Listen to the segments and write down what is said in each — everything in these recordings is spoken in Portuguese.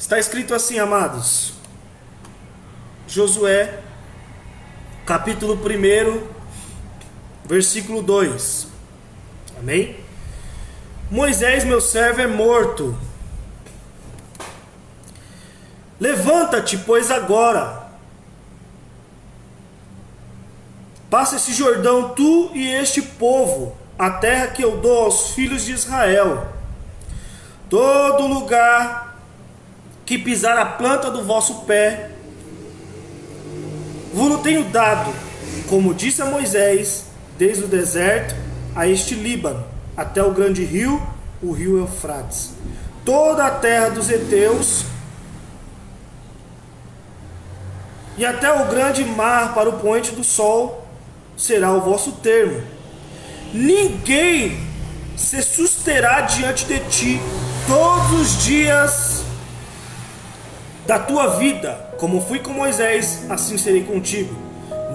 Está escrito assim, amados. Josué, capítulo 1, versículo 2. Amém? Moisés, meu servo, é morto. Levanta-te, pois agora. Passa esse Jordão, tu e este povo, a terra que eu dou aos filhos de Israel. Todo lugar que pisar a planta do vosso pé, vos tenho dado, como disse a Moisés, desde o deserto a este Líbano, até o grande rio, o rio Eufrates. Toda a terra dos heteus e até o grande mar para o poente do sol será o vosso termo. Ninguém se susterá diante de ti todos os dias da tua vida. Como fui com Moisés, assim serei contigo.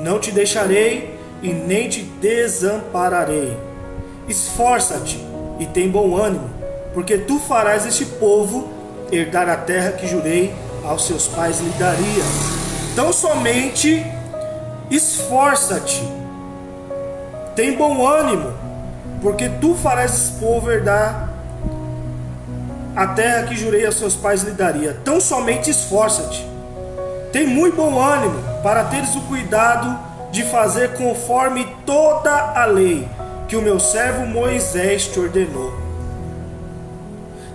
Não te deixarei e nem te desampararei. Esforça-te e tem bom ânimo, porque tu farás este povo herdar a terra que jurei aos seus pais lhe daria. Então somente esforça-te, tem bom ânimo, porque tu farás esse povo herdar a terra que jurei aos seus pais lhe daria. Então somente esforça-te, tem muito bom ânimo, para teres o cuidado de fazer conforme toda a lei que o meu servo Moisés te ordenou.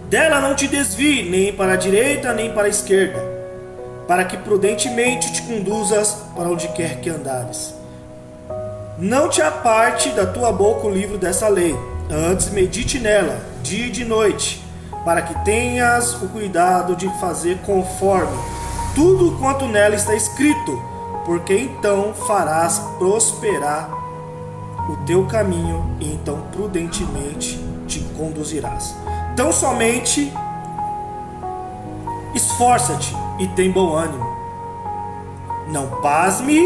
Dela não te desvie, nem para a direita, nem para a esquerda, para que prudentemente te conduzas para onde quer que andares. Não te aparte da tua boca o livro dessa lei, antes medite nela, dia e de noite, para que tenhas o cuidado de fazer conforme tudo quanto nela está escrito, porque então farás prosperar o teu caminho e então prudentemente te conduzirás. Então somente esforça-te e tem bom ânimo. Não pasme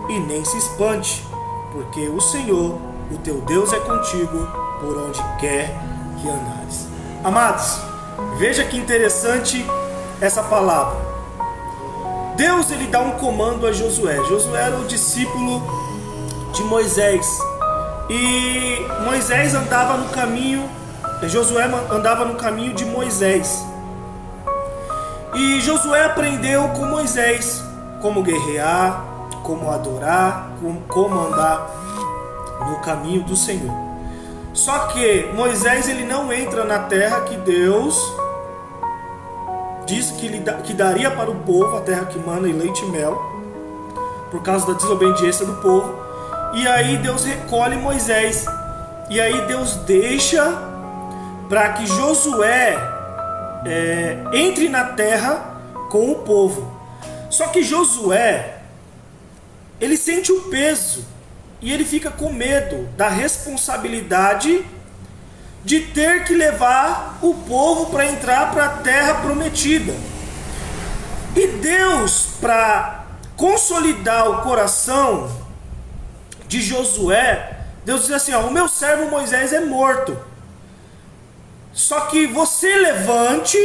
e nem se espante, porque o Senhor, o teu Deus, é contigo por onde quer que andares. Amados, veja que interessante essa palavra. Deus, ele dá um comando a Josué. Josué era o discípulo de Moisés. E Moisés andava no caminho, Josué andava no caminho de Moisés. E Josué aprendeu com Moisés como guerrear, como adorar, como andar no caminho do Senhor. Só que Moisés, ele não entra na terra que Deus disse que daria para o povo, a terra que mana leite e mel, por causa da desobediência do povo. E aí Deus recolhe Moisés, e aí Deus deixa para que Josué entre na terra com o povo. Só que Josué, ele sente o peso e ele fica com medo da responsabilidade de ter que levar o povo para entrar para a terra prometida. E Deus, para consolidar o coração de Josué, Deus diz assim: o meu servo Moisés é morto, só que você levante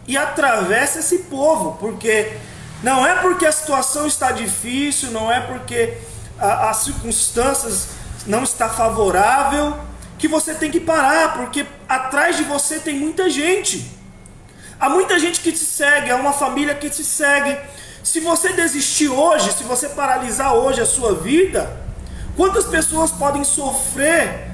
e atravesse esse povo, porque não é porque a situação está difícil, não é porque as circunstâncias não está favorável que você tem que parar, porque atrás de você tem muita gente. Há muita gente que te segue, há uma família que te segue. Se você desistir hoje, se você paralisar hoje a sua vida, quantas pessoas podem sofrer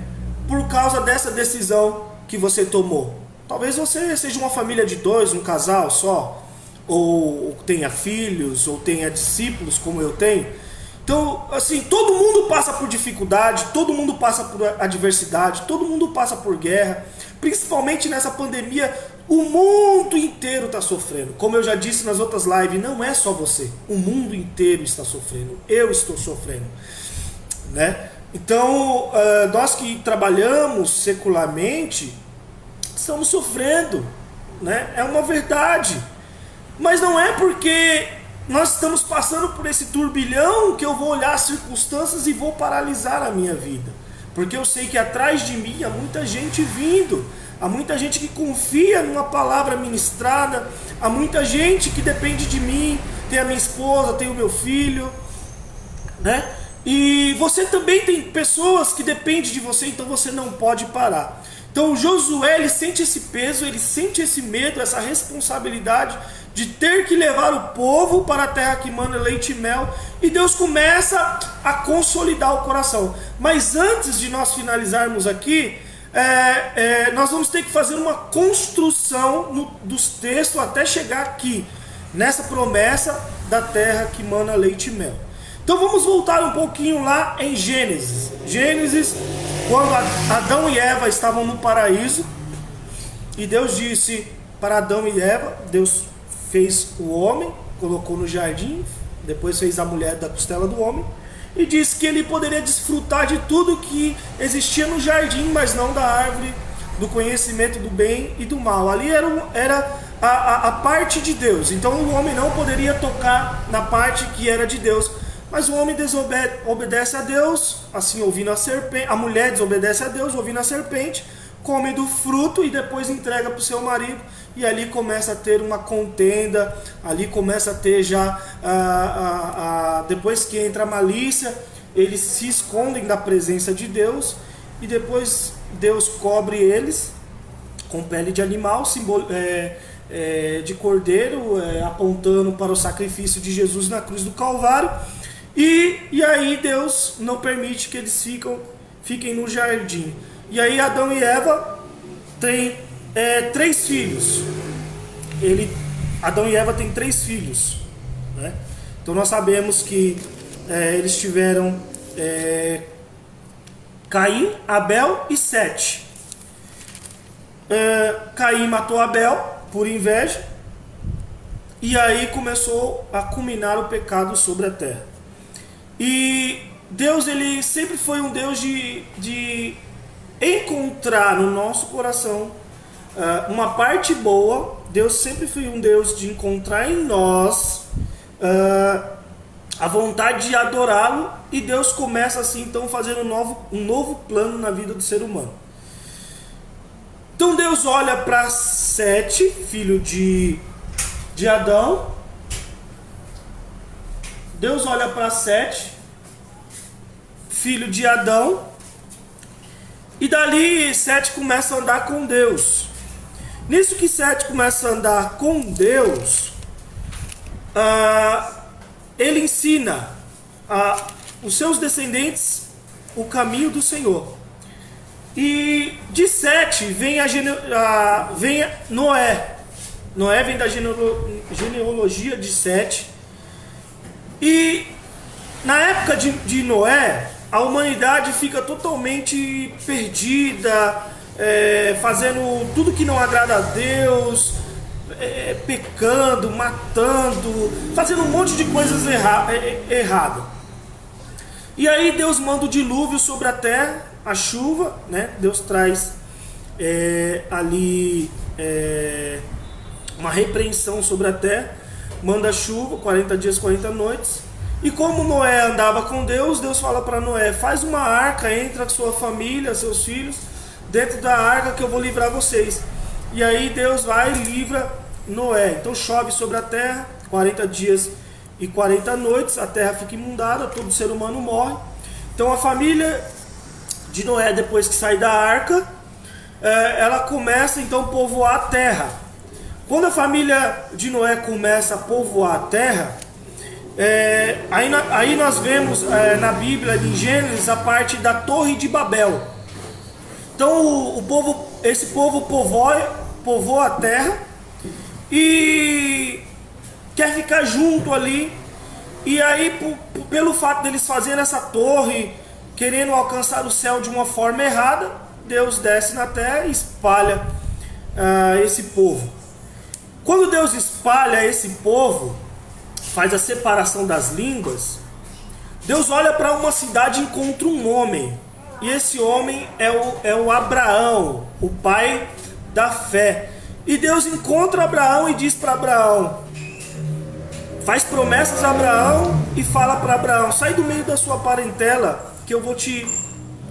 por causa dessa decisão que você tomou? Talvez você seja uma família de dois, um casal só, ou tenha filhos, ou tenha discípulos como eu tenho. Então, assim, todo mundo passa por dificuldade, todo mundo passa por adversidade, todo mundo passa por guerra. Principalmente nessa pandemia, o mundo inteiro está sofrendo. Como eu já disse nas outras lives, não é só você, o mundo inteiro está sofrendo. Eu estou sofrendo, né? Então, nós que trabalhamos secularmente, estamos sofrendo, né? É uma verdade. Mas não é porque nós estamos passando por esse turbilhão que eu vou olhar as circunstâncias e vou paralisar a minha vida. Porque eu sei que atrás de mim há muita gente vindo. há muita gente que confia numa palavra ministrada, há muita gente que depende de mim, tem a minha esposa, tem o meu filho, né? E você também tem pessoas que dependem de você, então você não pode parar. Então Josué, ele sente esse peso, ele sente esse medo, essa responsabilidade de ter que levar o povo para a terra que mana leite e mel, e Deus começa a consolidar o coração. Mas antes de nós finalizarmos aqui, nós vamos ter que fazer uma construção dos textos até chegar aqui, nessa promessa da terra que mana leite e mel. Então vamos voltar um pouquinho lá em Gênesis. Gênesis, quando Adão e Eva estavam no paraíso, e Deus disse para Adão e Eva, Deus fez o homem, colocou no jardim, depois fez a mulher da costela do homem, e disse que ele poderia desfrutar de tudo que existia no jardim, mas não da árvore do conhecimento do bem e do mal. Ali era a parte de Deus, então o homem não poderia tocar na parte que era de Deus. Mas o homem obedece a Deus, assim ouvindo a serpente. A mulher desobedece a Deus, ouvindo a serpente, come do fruto e depois entrega para o seu marido. E ali começa a ter uma contenda, ali começa a ter já, depois que entra a malícia, eles se escondem da presença de Deus. E depois Deus cobre eles com pele de animal, de cordeiro, apontando para o sacrifício de Jesus na cruz do Calvário. E aí Deus não permite que eles fiquem no jardim. E aí Adão e Eva têm 3 filhos. Adão e Eva têm 3 filhos, né? Então nós sabemos que eles tiveram Caim, Abel e Sete. Caim matou Abel por inveja, e aí começou a culminar o pecado sobre a terra. E Deus, ele sempre foi um Deus de encontrar no nosso coração uma parte boa. Deus sempre foi um Deus de encontrar em nós a vontade de adorá-lo. E Deus começa assim, então, fazendo um novo plano na vida do ser humano. Então Deus olha para Sete, filho de Adão. Deus olha para Sete, filho de Adão, e dali Sete começa a andar com Deus. Nisso que Sete começa a andar com Deus, ele ensina os seus descendentes o caminho do Senhor. E de Sete vem Noé. Noé vem da genealogia de Sete. E na época de Noé, a humanidade fica totalmente perdida, fazendo tudo que não agrada a Deus, pecando, matando, fazendo um monte de coisas erradas. E aí Deus manda o dilúvio sobre a terra, a chuva, né? Deus traz ali uma repreensão sobre a terra, manda chuva, 40 dias, 40 noites. E como Noé andava com Deus, Deus fala para Noé: faz uma arca, entra a sua família, seus filhos, dentro da arca que eu vou livrar vocês. E aí Deus vai e livra Noé. Então chove sobre a terra, 40 dias e 40 noites, a terra fica inundada, todo ser humano morre. Então a família de Noé, depois que sai da arca, ela começa então a povoar a terra. Quando a família de Noé começa a povoar a terra, aí nós vemos na Bíblia, em Gênesis, a parte da Torre de Babel. Então esse povo povoa a terra e quer ficar junto ali. E aí, pelo fato deles fazerem essa torre, querendo alcançar o céu de uma forma errada, Deus desce na terra e espalha esse povo. Quando Deus espalha esse povo, faz a separação das línguas, Deus olha para uma cidade e encontra um homem. E esse homem é o Abraão, o pai da fé. E Deus encontra Abraão e diz para Abraão, faz promessas a Abraão e fala para Abraão: sai do meio da sua parentela, que eu vou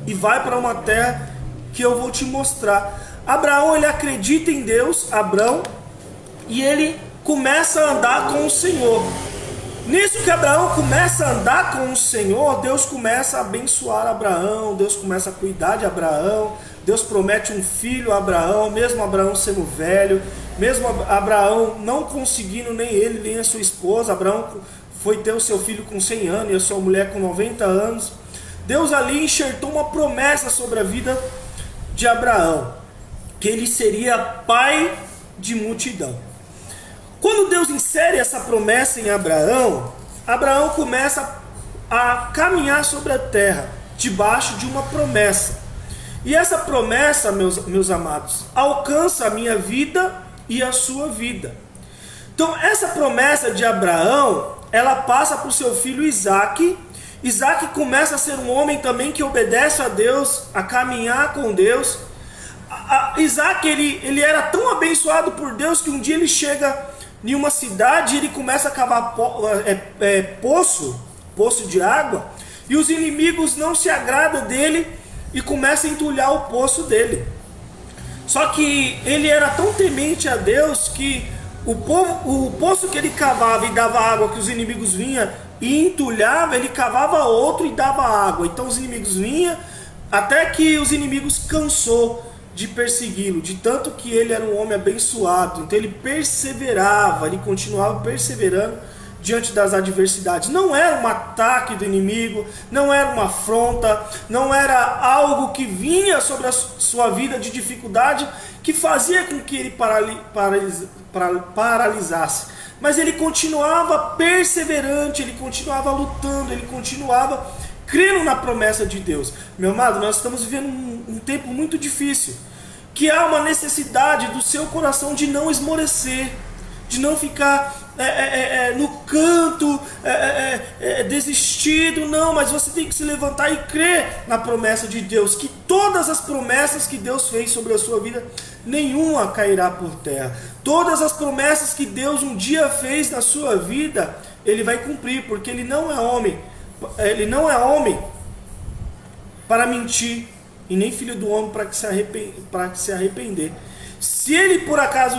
e vai para uma terra que eu vou te mostrar. Abraão, ele acredita em Deus, Abraão, e ele começa a andar com o Senhor. Nisso que Abraão começa a andar com o Senhor, Deus começa a abençoar Abraão, Deus começa a cuidar de Abraão, Deus promete um filho a Abraão, mesmo Abraão sendo velho, mesmo Abraão não conseguindo nem ele, nem a sua esposa. Abraão foi ter o seu filho com 100 anos e a sua mulher com 90 anos. Deus ali enxertou uma promessa sobre a vida de Abraão, que ele seria pai de multidão. Quando Deus insere essa promessa em Abraão, Abraão começa a caminhar sobre a terra, debaixo de uma promessa. E essa promessa, meus amados, alcança a minha vida e a sua vida. Então, essa promessa de Abraão, ela passa para o seu filho Isaque. Isaque começa a ser um homem também que obedece a Deus, a caminhar com Deus. Isaque, ele era tão abençoado por Deus que um dia ele chega em uma cidade e ele começa a cavar poço de água, e os inimigos não se agradam dele e começam a entulhar o poço dele. Só que ele era tão temente a Deus que o poço que ele cavava e dava água, que os inimigos vinham e entulhava, ele cavava outro e dava água. Então os inimigos vinham, até que os inimigos cansou de persegui-lo, de tanto que ele era um homem abençoado. Então ele perseverava, ele continuava perseverando diante das adversidades. Não era um ataque do inimigo, não era uma afronta, não era algo que vinha sobre a sua vida de dificuldade que fazia com que ele paralisasse. Mas ele continuava perseverante, ele continuava lutando, ele continuava crendo na promessa de Deus. Meu amado, nós estamos vivendo um tempo muito difícil, que há uma necessidade do seu coração de não esmorecer, de não ficar no canto, desistido. Não, mas você tem que se levantar e crer na promessa de Deus, que todas as promessas que Deus fez sobre a sua vida, nenhuma cairá por terra. Todas as promessas que Deus um dia fez na sua vida, Ele vai cumprir, porque Ele não é homem. Ele não é homem para mentir, e nem filho do homem para se arrepender. Se ele por acaso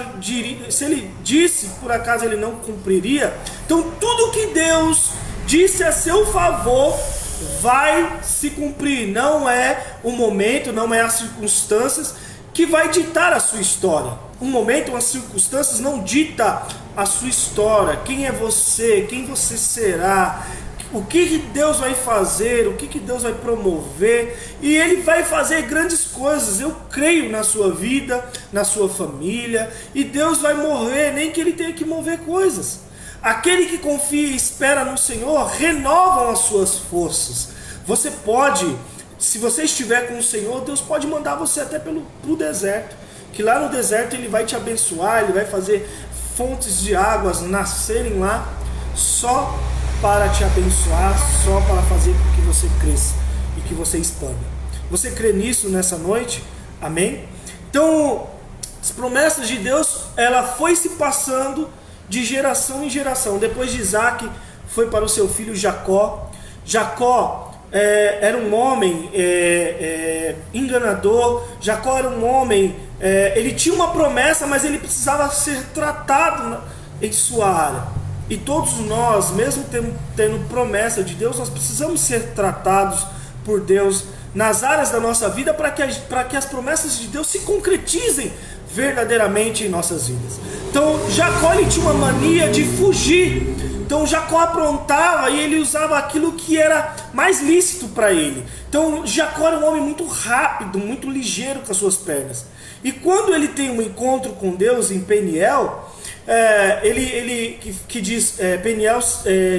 disse, por acaso ele não cumpriria. Então tudo que Deus disse a seu favor vai se cumprir. Não é o momento, não é as circunstâncias que vai ditar a sua história. Um momento, as circunstâncias não dita a sua história. Quem é você? Quem você será? O que Deus vai fazer, o que Deus vai promover, e Ele vai fazer grandes coisas. Eu creio na sua vida, na sua família, e Deus vai mover, nem que Ele tenha que mover coisas. Aquele que confia e espera no Senhor, renovam as suas forças. Você pode, se você estiver com o Senhor, Deus pode mandar você até pro deserto, que lá no deserto Ele vai te abençoar, Ele vai fazer fontes de águas nascerem lá, só para te abençoar, só para fazer com que você cresça e que você expanda. Você crê nisso nessa noite? Amém? Então, as promessas de Deus, ela foi se passando de geração em geração. Depois de Isaque, foi para o seu filho Jacó. Jacó era um homem enganador. Jacó era um homem, ele tinha uma promessa, mas ele precisava ser tratado em sua área. E todos nós, mesmo tendo promessa de Deus, nós precisamos ser tratados por Deus nas áreas da nossa vida para que as promessas de Deus se concretizem verdadeiramente em nossas vidas. Então Jacó, ele tinha uma mania de fugir. Então Jacó aprontava e ele usava aquilo que era mais lícito para ele. Então Jacó era um homem muito rápido, muito ligeiro com as suas pernas. E quando ele tem um encontro com Deus em Peniel, Peniel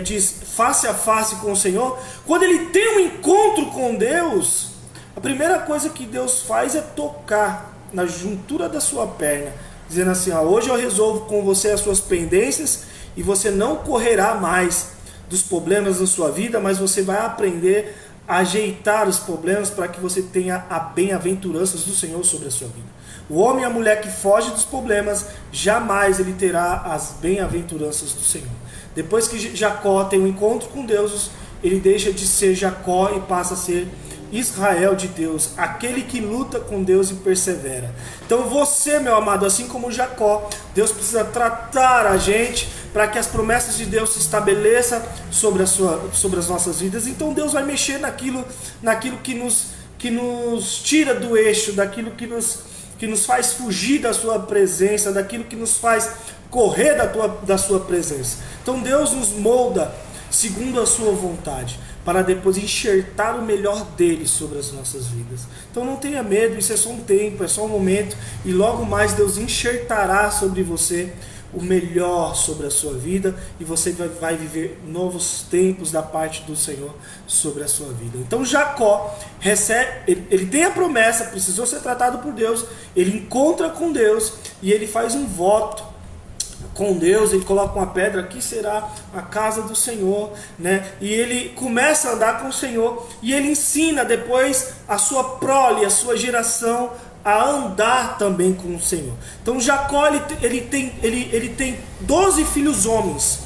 diz face a face com o Senhor. Quando ele tem um encontro com Deus, a primeira coisa que Deus faz é tocar na juntura da sua perna, dizendo assim: hoje eu resolvo com você as suas pendências, e você não correrá mais dos problemas da sua vida, mas você vai aprender a ajeitar os problemas para que você tenha a bem-aventuranças do Senhor sobre a sua vida. O homem e a mulher que foge dos problemas, jamais ele terá as bem-aventuranças do Senhor. Depois que Jacó tem um encontro com Deus, ele deixa de ser Jacó e passa a ser Israel de Deus, aquele que luta com Deus e persevera. Então você, meu amado, assim como Jacó, Deus precisa tratar a gente para que as promessas de Deus se estabeleçam sobre as nossas vidas. Então Deus vai mexer naquilo que nos tira do eixo, daquilo que nos faz fugir da sua presença, daquilo que nos faz correr da sua presença. Então Deus nos molda segundo a sua vontade, para depois enxertar o melhor dele sobre as nossas vidas. Então não tenha medo, isso é só um tempo, é só um momento, e logo mais Deus enxertará sobre você o melhor sobre a sua vida, e você vai viver novos tempos da parte do Senhor sobre a sua vida. Então Jacó recebe, ele tem a promessa, precisou ser tratado por Deus, ele encontra com Deus e ele faz um voto com Deus, ele coloca uma pedra, aqui será a casa do Senhor, né? E ele começa a andar com o Senhor, e ele ensina depois a sua prole, a sua geração, a andar também com o Senhor. Então Jacó ele tem 12 filhos homens,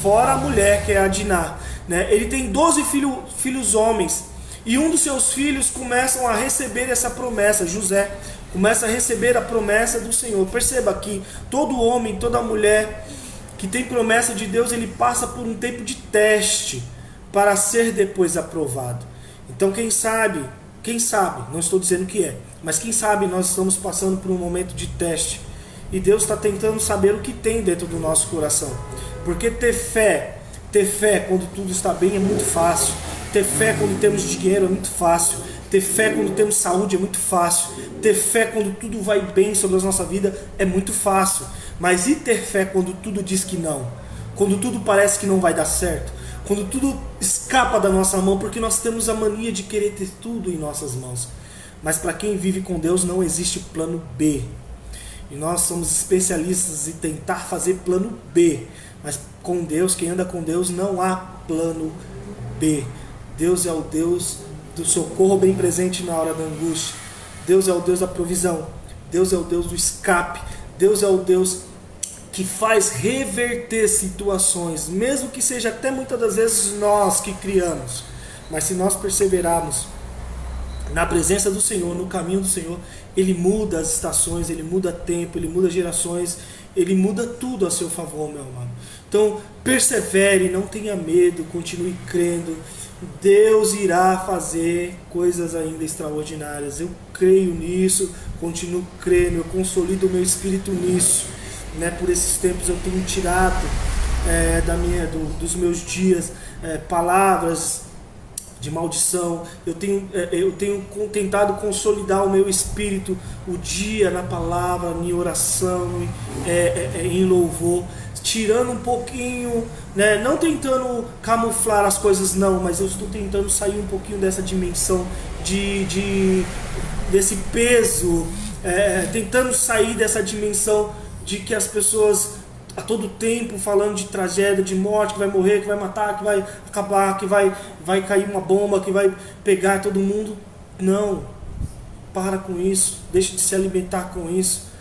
fora a mulher que é a Diná, né? Ele tem 12 filhos homens, e um dos seus filhos começam a receber essa promessa, José começa a receber a promessa do Senhor. Perceba que todo homem, toda mulher que tem promessa de Deus, ele passa por um tempo de teste para ser depois aprovado. Então quem sabe, não estou dizendo que é, mas quem sabe nós estamos passando por um momento de teste, e Deus está tentando saber o que tem dentro do nosso coração. Porque ter fé quando tudo está bem é muito fácil, ter fé quando temos dinheiro é muito fácil, ter fé quando temos saúde é muito fácil, ter fé quando tudo vai bem sobre a nossa vida é muito fácil. Mas e ter fé quando tudo diz que não? Quando tudo parece que não vai dar certo? Quando tudo escapa da nossa mão, porque nós temos a mania de querer ter tudo em nossas mãos. Mas para quem vive com Deus não existe plano B. E nós somos especialistas em tentar fazer plano B. Mas com Deus, quem anda com Deus, não há plano B. Deus é o Deus do socorro bem presente na hora da angústia. Deus é o Deus da provisão. Deus é o Deus do escape. Deus é o Deus que faz reverter situações, mesmo que seja até muitas das vezes nós que criamos. Mas se nós perseverarmos na presença do Senhor, no caminho do Senhor, Ele muda as estações, Ele muda tempo, Ele muda gerações, Ele muda tudo a seu favor, meu amado. Então persevere, não tenha medo, continue crendo. Deus irá fazer coisas ainda extraordinárias. Eu creio nisso, continuo crendo, eu consolido o meu espírito nisso, né? Por esses tempos eu tenho tirado dos meus dias palavras de maldição. Eu tenho tentado consolidar o meu espírito o dia na palavra, em oração, em louvor, tirando um pouquinho, né? Não tentando camuflar as coisas, não, mas eu estou tentando sair um pouquinho dessa dimensão desse peso, tentando sair dessa dimensão de que as pessoas a todo tempo falando de tragédia, de morte, que vai morrer, que vai matar, que vai acabar, que vai cair uma bomba, que vai pegar todo mundo. Não, para com isso, deixe de se alimentar com isso.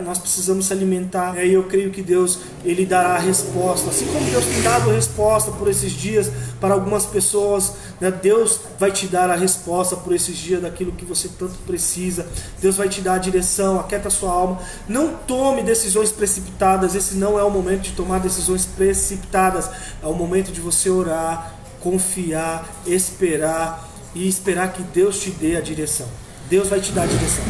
Nós precisamos se alimentar, e eu creio que Deus Ele dará a resposta, assim como Deus tem dado a resposta por esses dias para algumas pessoas, né? Deus vai te dar a resposta por esses dias daquilo que você tanto precisa. Deus vai te dar a direção, aquieta a sua alma, não tome decisões precipitadas. Esse não é o momento de tomar decisões precipitadas, é o momento de você orar, confiar, esperar e esperar que Deus te dê a direção. Deus vai te dar a direção,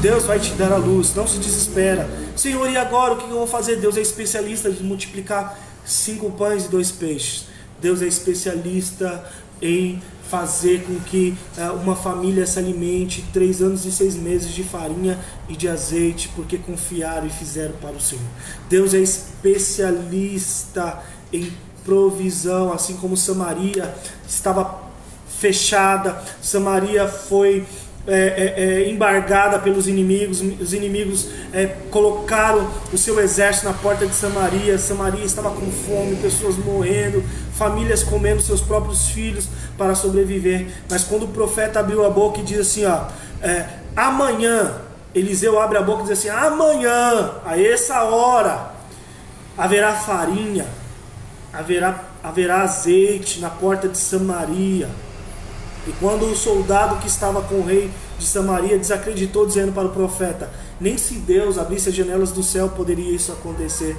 Deus vai te dar a luz, não se desespera. Senhor, e agora o que eu vou fazer? Deus é especialista em multiplicar 5 pães e 2 peixes. Deus é especialista em fazer com que uma família se alimente 3 anos e 6 meses de farinha e de azeite, porque confiaram e fizeram para o Senhor. Deus é especialista em provisão, assim como Samaria estava fechada, Samaria foi embargada pelos inimigos. Os inimigos colocaram o seu exército na porta de Samaria. Samaria estava com fome, pessoas morrendo, famílias comendo seus próprios filhos para sobreviver. Mas quando o profeta abriu a boca e diz assim, amanhã, Eliseu abre a boca e diz assim, amanhã, a essa hora, haverá farinha, haverá azeite na porta de Samaria. E quando o soldado que estava com o rei de Samaria desacreditou, dizendo para o profeta: nem se Deus abrisse as janelas do céu poderia isso acontecer.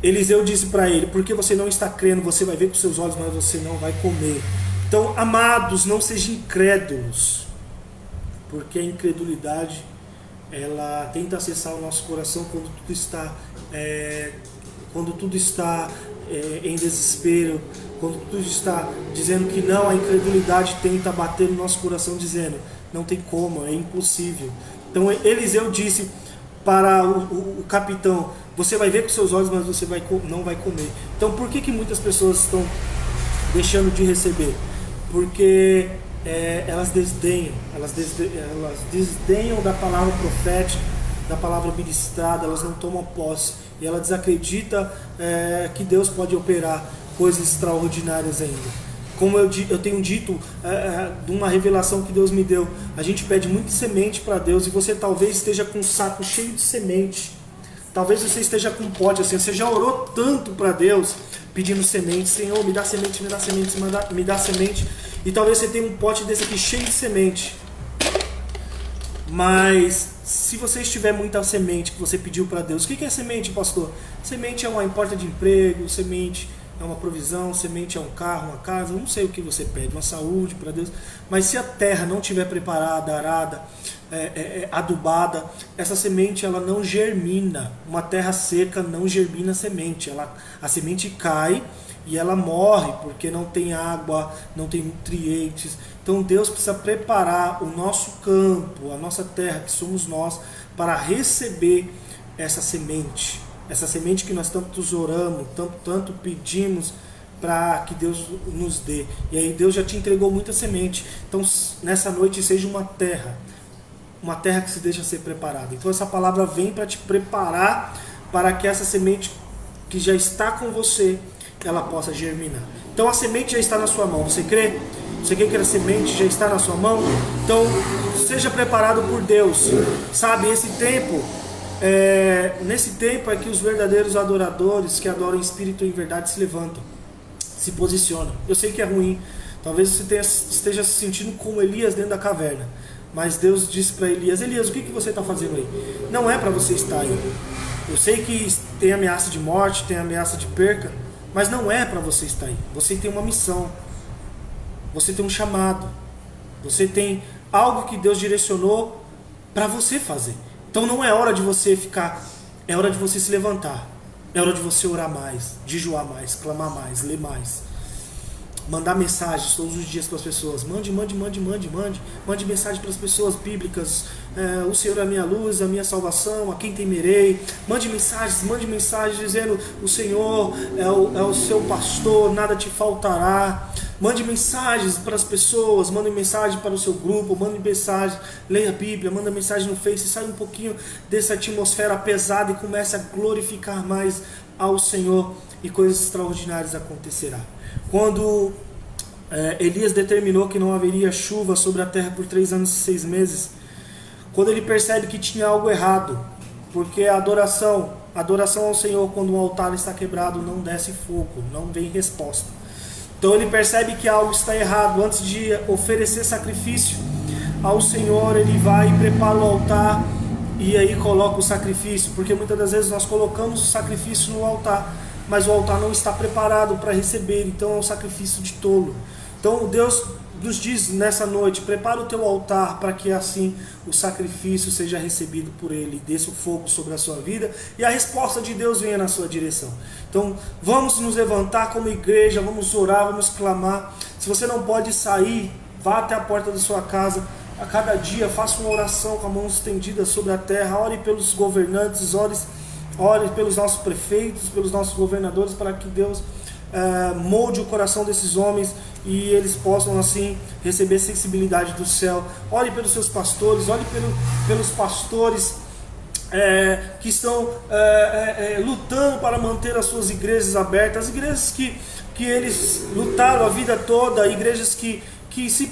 Eliseu disse para ele: porque você não está crendo, você vai ver com seus olhos, mas você não vai comer. Então, amados, não sejam incrédulos, porque a incredulidade, ela tenta acessar o nosso coração quando tudo está em desespero, quando tudo está dizendo que não. A incredulidade tenta bater no nosso coração dizendo: não tem como, é impossível. Então Eliseu disse para o capitão: você vai ver com seus olhos, mas você não vai comer. Então por que muitas pessoas estão deixando de receber? Porque elas desdenham da palavra profética, da palavra ministrada, elas não tomam posse. E ela desacredita que Deus pode operar coisas extraordinárias ainda. Como eu tenho dito, de uma revelação que Deus me deu, a gente pede muita semente para Deus, e você talvez esteja com um saco cheio de semente. Talvez você esteja com um pote assim, você já orou tanto para Deus, pedindo semente: Senhor, me dá semente, me dá semente, me dá semente. E talvez você tenha um pote desse aqui cheio de semente. Mas se você tiver muita semente que você pediu para Deus, o que é semente, pastor? Semente é uma porta de emprego, semente é uma provisão, semente é um carro, uma casa, não sei o que você pede, uma saúde para Deus. Mas se a terra não estiver preparada, arada, adubada, essa semente ela não germina. Uma terra seca não germina semente. A semente cai e ela morre porque não tem água, não tem nutrientes. Então Deus precisa preparar o nosso campo, a nossa terra, que somos nós, para receber essa semente que nós tanto oramos, tanto pedimos para que Deus nos dê. E aí Deus já te entregou muita semente. Então nessa noite seja uma terra que se deixa ser preparada. Então essa palavra vem para te preparar para que essa semente que já está com você, ela possa germinar. Então a semente já está na sua mão. Você crê? Você crê que a semente já está na sua mão? Então seja preparado por Deus. Sabe, nesse tempo é que os verdadeiros adoradores, que adoram em espírito e em verdade, se levantam, se posicionam. Eu sei que é ruim, talvez você esteja se sentindo como Elias dentro da caverna, mas Deus disse para Elias: Elias, o que você está fazendo aí? Não é para você estar aí. Eu sei que tem ameaça de morte, tem ameaça de perca, mas não é para você estar aí. Você tem uma missão, você tem um chamado, você tem algo que Deus direcionou para você fazer. Então não é hora de você ficar, é hora de você se levantar. É hora de você orar mais, jejuar mais, clamar mais, ler mais. Mandar mensagens todos os dias para as pessoas. Mande mensagem para as pessoas bíblicas. O Senhor é a minha luz, a minha salvação, a quem temerei. Mande mensagens dizendo: o Senhor é o seu pastor, nada te faltará. Mande mensagens para as pessoas, mande mensagem para o seu grupo, mande mensagem, leia a Bíblia, manda mensagem no Face, sai um pouquinho dessa atmosfera pesada e comece a glorificar mais ao Senhor, e coisas extraordinárias acontecerão. Quando Elias determinou que não haveria chuva sobre a terra por 3 anos e 6 meses, quando ele percebe que tinha algo errado, porque a adoração ao Senhor, quando um altar está quebrado, não desce fogo, não vem resposta. Então ele percebe que algo está errado. Antes de oferecer sacrifício ao Senhor, ele vai e prepara o altar, e aí coloca o sacrifício, porque muitas das vezes nós colocamos o sacrifício no altar, mas o altar não está preparado para receber, então é um sacrifício de tolo. Então Deus nos diz nessa noite: prepara o teu altar para que assim o sacrifício seja recebido por Ele, desça o fogo sobre a sua vida e a resposta de Deus venha na sua direção. Então vamos nos levantar como igreja, vamos orar, vamos clamar. Se você não pode sair, vá até a porta da sua casa. A cada dia faça uma oração com a mão estendida sobre a terra. Ore pelos governantes, ore pelos nossos prefeitos, pelos nossos governadores, para que Deus molde o coração desses homens e eles possam assim receber sensibilidade do céu. Ore pelos seus pastores, ore pelos pastores que estão lutando para manter as suas igrejas abertas, as igrejas que eles lutaram a vida toda, igrejas que se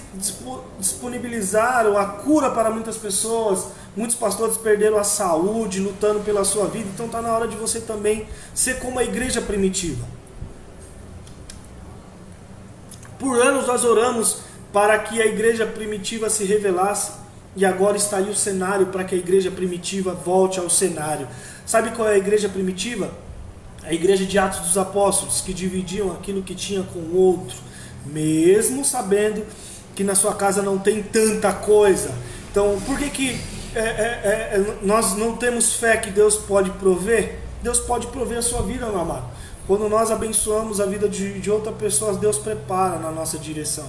disponibilizaram a cura para muitas pessoas. Muitos pastores perderam a saúde lutando pela sua vida. Então está na hora de você também ser como a igreja primitiva. Por anos nós oramos para que a igreja primitiva se revelasse, e agora está aí o cenário para que a igreja primitiva volte ao cenário. Sabe qual é a igreja primitiva? A igreja de Atos dos Apóstolos, que dividiam aquilo que tinha com o outro, mesmo sabendo que na sua casa não tem tanta coisa. Então, por que nós não temos fé que Deus pode prover? Deus pode prover a sua vida, meu amado. Quando nós abençoamos a vida de outra pessoa, Deus prepara na nossa direção.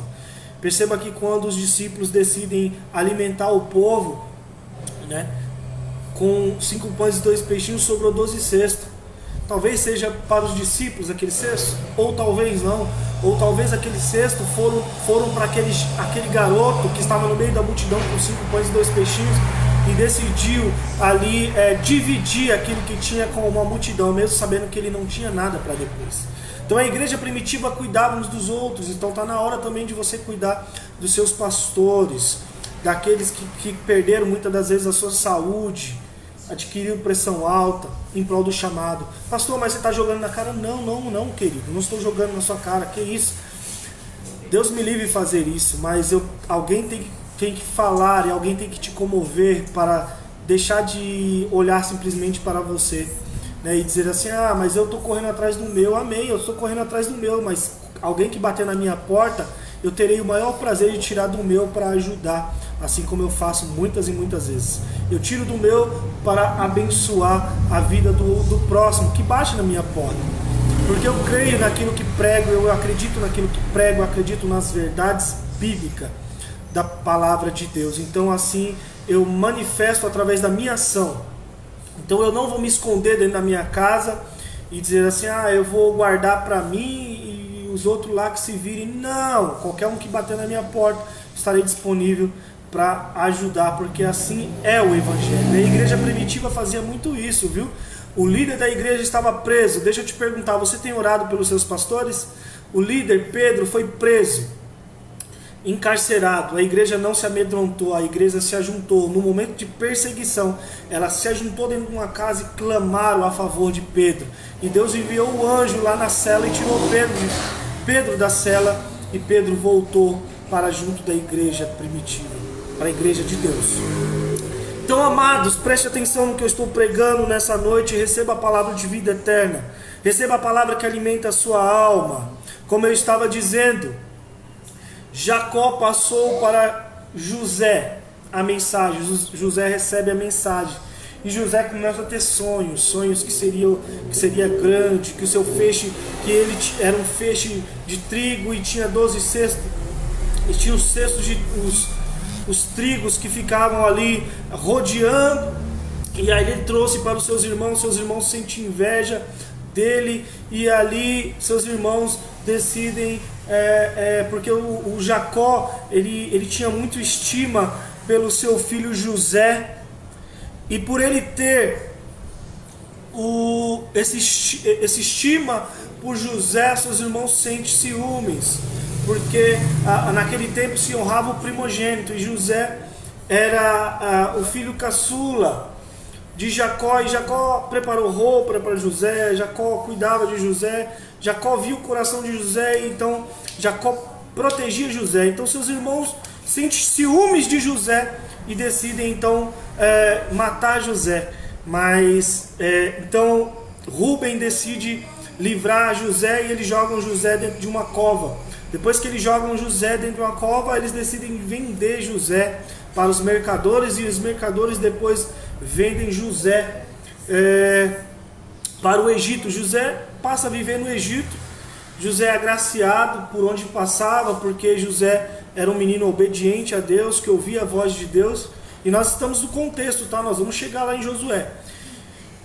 Perceba que quando os discípulos decidem alimentar o povo, né, com 5 pães e 2 peixinhos, sobrou 12 cestos. Talvez seja para os discípulos aquele cesto, ou talvez não. Ou talvez aquele cesto foram para aquele garoto que estava no meio da multidão com 5 pães e 2 peixinhos e decidiu ali dividir aquilo que tinha com uma multidão, mesmo sabendo que ele não tinha nada para depois. Então a igreja primitiva cuidava uns dos outros, então está na hora também de você cuidar dos seus pastores, daqueles que perderam muitas das vezes a sua saúde, adquiriram pressão alta em prol do chamado. Pastor, mas você está jogando na cara? Não, querido, não estou jogando na sua cara, que isso? Deus me livre de fazer isso, mas alguém tem que falar e alguém tem que te comover para deixar de olhar simplesmente para você, né, e dizer assim, mas eu estou correndo atrás do meu. Amém, eu estou correndo atrás do meu, mas alguém que bater na minha porta, eu terei o maior prazer de tirar do meu para ajudar, assim como eu faço muitas e muitas vezes. Eu tiro do meu para abençoar a vida do próximo que bate na minha porta, porque eu creio naquilo que prego, eu acredito naquilo que prego, eu acredito nas verdades bíblicas da palavra de Deus. Então assim eu manifesto através da minha ação. Então eu não vou me esconder dentro da minha casa e dizer assim, eu vou guardar para mim e os outros lá que se virem. Não, qualquer um que bater na minha porta, estarei disponível para ajudar, porque assim é o Evangelho. A igreja primitiva fazia muito isso, viu? O líder da igreja estava preso. Deixa eu te perguntar, você tem orado pelos seus pastores? O líder, Pedro, foi preso, encarcerado. A igreja não se amedrontou, a igreja se ajuntou. No momento de perseguição, ela se ajuntou dentro de uma casa e clamaram a favor de Pedro. E Deus enviou o anjo lá na cela e tirou Pedro da cela, e Pedro voltou para junto da igreja primitiva, para a igreja de Deus. Então, amados, preste atenção no que eu estou pregando nessa noite e receba a palavra de vida eterna. Receba a palavra que alimenta a sua alma. Como eu estava dizendo, Jacó passou para José a mensagem. José recebe a mensagem. E José começa a ter sonhos que seria grande, que o seu feixe, que ele era um feixe de trigo e tinha 12 cestos. E tinha os cestos os trigos que ficavam ali rodeando. E aí ele trouxe para os seus irmãos sentem inveja dele, e ali seus irmãos decidem, porque o Jacó ele tinha muito estima pelo seu filho José, e por ele ter esse estima por José, seus irmãos sentem ciúmes, porque naquele tempo se honrava o primogênito, e José era o filho caçula de Jacó, e Jacó preparou roupa para José, Jacó cuidava de José, Jacó viu o coração de José, e então Jacó protegia José. Então seus irmãos sentem ciúmes de José e decidem então matar José. Mas então Rúben decide livrar José, e eles jogam José dentro de uma cova. Depois que eles jogam José dentro de uma cova, eles decidem vender José para os mercadores, e os mercadores depois vendem José para o Egito. José passa a viver no Egito. José é agraciado por onde passava, porque José era um menino obediente a Deus, que ouvia a voz de Deus. E nós estamos no contexto, tá? Nós vamos chegar lá em Josué.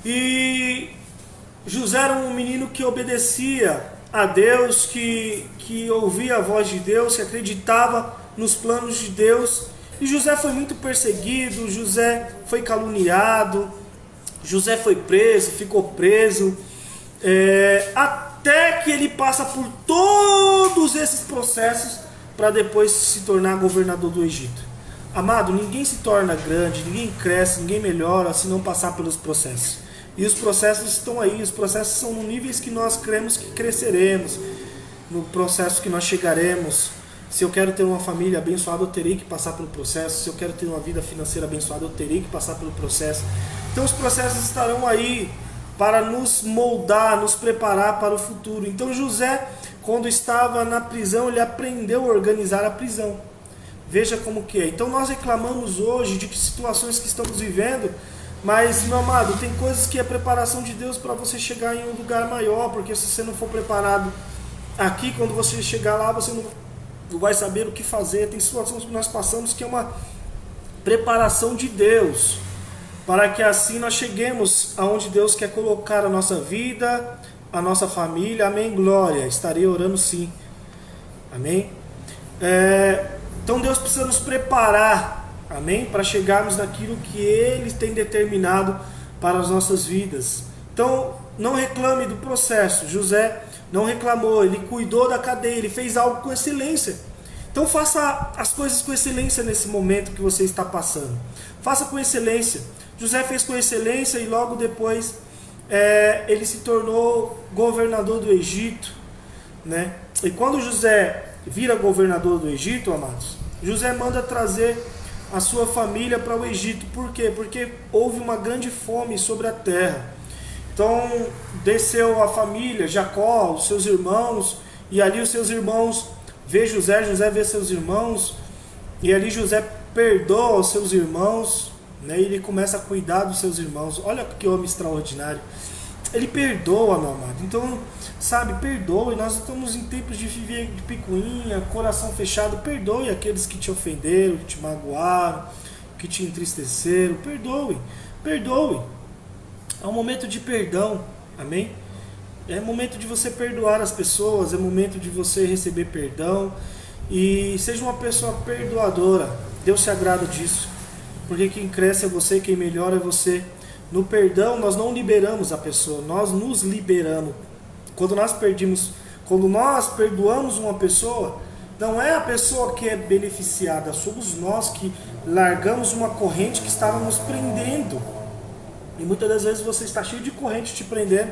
E José era um menino que obedecia a Deus, que ouvia a voz de Deus, que acreditava nos planos de Deus. E José foi muito perseguido, José foi caluniado, José foi preso, ficou preso, até que ele passa por todos esses processos para depois se tornar governador do Egito. Amado, ninguém se torna grande, ninguém cresce, ninguém melhora se não passar pelos processos. E os processos estão aí, os processos são no níveis que nós cremos que cresceremos, no processo que nós chegaremos Se eu quero ter uma família abençoada, eu terei que passar pelo processo. Se eu quero ter uma vida financeira abençoada, eu terei que passar pelo processo. Então os processos estarão aí para nos moldar, nos preparar para o futuro. Então José, quando estava na prisão, ele aprendeu a organizar a prisão. Veja como que é. Então nós reclamamos hoje de que situações que estamos vivendo, mas, meu amado, tem coisas que é preparação de Deus para você chegar em um lugar maior, porque se você não for preparado aqui, quando você chegar lá, você não vai saber o que fazer. Tem situações que nós passamos que é uma preparação de Deus, para que assim nós cheguemos aonde Deus quer colocar a nossa vida, a nossa família. Amém, glória. Estarei orando sim. Amém. Então Deus precisa nos preparar, amém, para chegarmos naquilo que Ele tem determinado para as nossas vidas. Então não reclame do processo. José não reclamou, ele cuidou da cadeia, ele fez algo com excelência. Então faça as coisas com excelência nesse momento que você está passando. Faça com excelência. José fez com excelência e logo depois ele se tornou governador do Egito, né? E quando José vira governador do Egito, amados, José manda trazer a sua família para o Egito. Por quê? Porque houve uma grande fome sobre a terra. Então desceu a família, Jacó, os seus irmãos, e ali os seus irmãos vê José, José vê seus irmãos, e ali José perdoa os seus irmãos, né? E ele começa a cuidar dos seus irmãos. Olha que homem extraordinário. Ele perdoa, meu amado. Então, sabe, perdoe. Nós estamos em tempos de viver de picuinha, coração fechado. Perdoe aqueles que te ofenderam, que te magoaram, que te entristeceram. Perdoe, perdoe. É um momento de perdão, amém? É momento de você perdoar as pessoas, é momento de você receber perdão. E seja uma pessoa perdoadora. Deus se agrada disso, porque quem cresce é você, quem melhora é você. No perdão nós não liberamos a pessoa, nós nos liberamos. Quando nós perdoamos uma pessoa, não é a pessoa que é beneficiada, somos nós que largamos uma corrente que estava nos prendendo. E muitas das vezes você está cheio de corrente te prendendo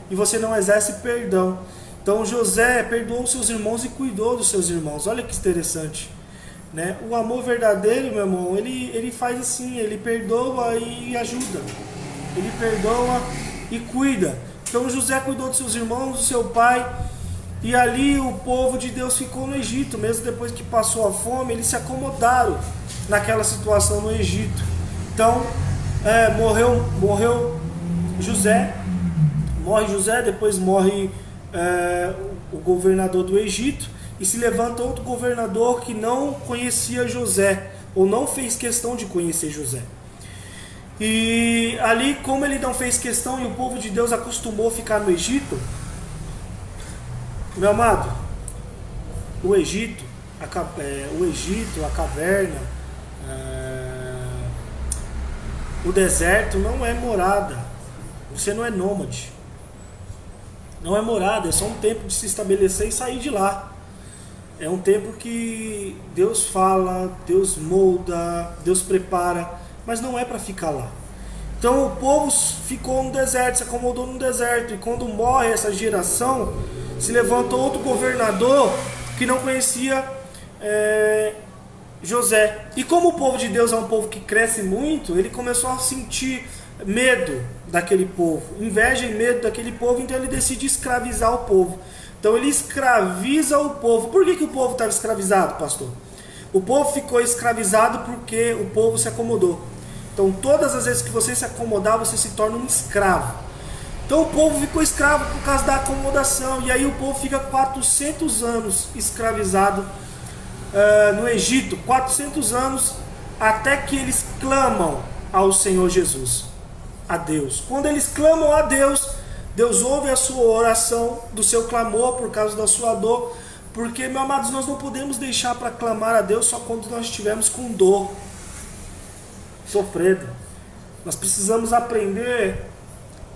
e você não exerce perdão. Então José perdoou seus irmãos e cuidou dos seus irmãos. Olha que interessante, né? O amor verdadeiro, meu irmão, ele faz assim, ele perdoa e ajuda. Ele perdoa e cuida. Então José cuidou dos seus irmãos, do seu pai. E ali o povo de Deus ficou no Egito. Mesmo depois que passou a fome, eles se acomodaram naquela situação no Egito. Então morreu José. Morre José, depois morre o governador do Egito. E se levanta outro governador que não conhecia José, ou não fez questão de conhecer José. E ali, como ele não fez questão e o povo de Deus acostumou a ficar no Egito, meu amado, o Egito, a caverna, o deserto não é morada. Você não é nômade. Não é morada, é só um tempo de se estabelecer e sair de lá. É um tempo que Deus fala, Deus molda, Deus prepara, mas não é para ficar lá. Então o povo ficou no deserto, se acomodou no deserto, e quando morre essa geração, se levanta outro governador que não conhecia José. E como o povo de Deus é um povo que cresce muito, ele começou a sentir medo daquele povo, inveja e medo daquele povo, então ele decide escravizar o povo. Então ele escraviza o povo. Por que o povo estava escravizado, pastor? O povo ficou escravizado porque o povo se acomodou. Então todas as vezes que você se acomodar, você se torna um escravo. Então o povo ficou escravo por causa da acomodação. E aí o povo fica 400 anos escravizado no Egito. 400 anos até que eles clamam ao Senhor Jesus, a Deus. Quando eles clamam a Deus, Deus ouve a sua oração, do seu clamor por causa da sua dor. Porque, meus amados, nós não podemos deixar para clamar a Deus só quando nós estivermos com dor, sofrendo. Nós precisamos aprender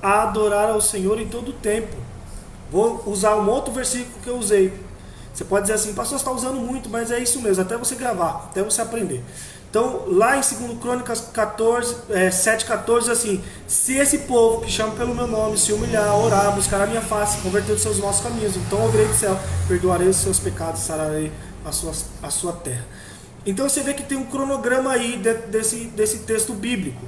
a adorar ao Senhor em todo o tempo. Vou usar um outro versículo que eu usei. Você pode dizer assim, pastor, você está usando muito, mas é isso mesmo, até você gravar, até você aprender. Então, lá em 2 Crônicas 7,14, assim: se esse povo que chama pelo meu nome se humilhar, orar, buscar a minha face, converter os seus nossos caminhos, então ouvirei do céu, perdoarei os seus pecados, sararei a sua terra. Então você vê que tem um cronograma aí desse texto bíblico.